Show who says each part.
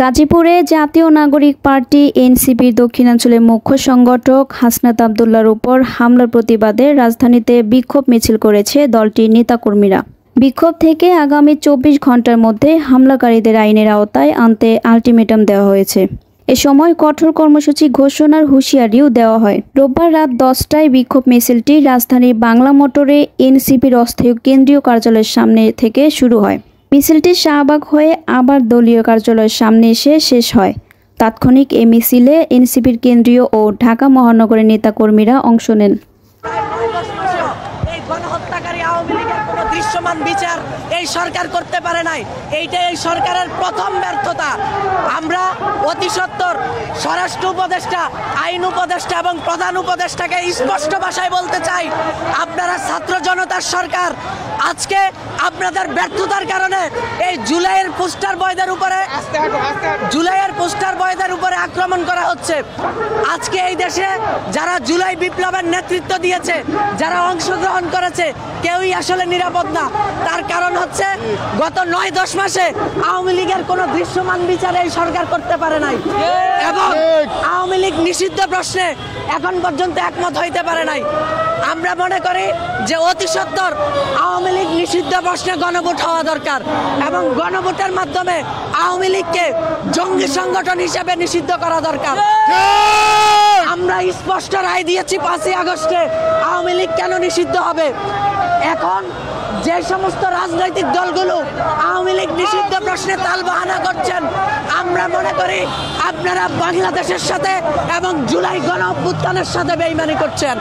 Speaker 1: গাজীপুরে জাতীয় নাগরিক পার্টি এনসিপির দক্ষিণাঞ্চলের মুখ্য সংগঠক হাসনাত আবদুল্লাহর উপর হামলার প্রতিবাদে রাজধানীতে বিক্ষোভ মিছিল করেছে দলটির নেতাকর্মীরা। বিক্ষোভ থেকে আগামী 24 ঘন্টার মধ্যে হামলাকারীদের আইনের আওতায় আনতে আলটিমেটাম দেওয়া হয়েছে। এ সময় কঠোর কর্মসূচি ঘোষণার হুঁশিয়ারিও দেওয়া হয়। রোববার রাত 10টায় বিক্ষোভ মিছিলটি রাজধানীর বাংলা মোটরে এনসিপির অস্থায়ী কেন্দ্রীয় কার্যালয়ের সামনে থেকে শুরু হয়। মিছিলটি শাহবাগ হয়ে আবার দলীয় কার্যালয়ের সামনে এসে শেষ হয়। তাৎক্ষণিক এই মিছিলে এনসিপির কেন্দ্রীয় ও ঢাকা মহানগরের নেতাকর্মীরা অংশ নেন।
Speaker 2: দৃশ্যমান বিচার এই সরকার করতে পারে নাই, এইটাই এই সরকারের প্রথম ব্যর্থতা। আমরা অতি সত্বর স্বরাষ্ট্র উপদেষ্টা, আইন উপদেষ্টা এবং প্রধান উপদেষ্টাকে স্পষ্ট ভাষায় বলতে চাই, আপনারা ছাত্র জনতার সরকার। আজকে আপনাদের ব্যর্থতার কারণে এই জুলাইয়ের পোস্টার বয়দের উপরে আক্রমণ করা হচ্ছে। আজকে এই দেশে যারা জুলাই বিপ্লবের নেতৃত্ব দিয়েছে, যারা অংশগ্রহণ করেছে, কেউই আসলে নিরাপদ না। তার কারণ হচ্ছে গত 9-10 মাসে আওয়ামী লীগের কোনো দৃশ্যমান বিচার এই সরকার করতে পারে নাই এবং আওয়ামী লীগ নিষিদ্ধ প্রশ্নে এখন পর্যন্ত একমত হইতে পারে নাই। আমরা মনে করি যে অতি সত্বর আওয়ামী লীগ নিষিদ্ধ প্রশ্নে গণভোট হওয়া দরকার এবং গণভোটের মাধ্যমে আওয়ামী লীগকে জঙ্গি সংগঠন হিসেবে নিষিদ্ধ করা দরকার। আমরা স্পষ্ট রায় দিয়েছি 5ই আগস্টে আওয়ামী লীগ কেন নিষিদ্ধ হবে। এখন যে সমস্ত রাজনৈতিক দলগুলো আওয়ামী লীগ নিষিদ্ধ প্রশ্নে তালবাহানা করছেন, আমরা মনে করি আপনারা বাংলাদেশের সাথে এবং জুলাই গণ অভ্যুত্থানের সাথে বেইমানি করছেন।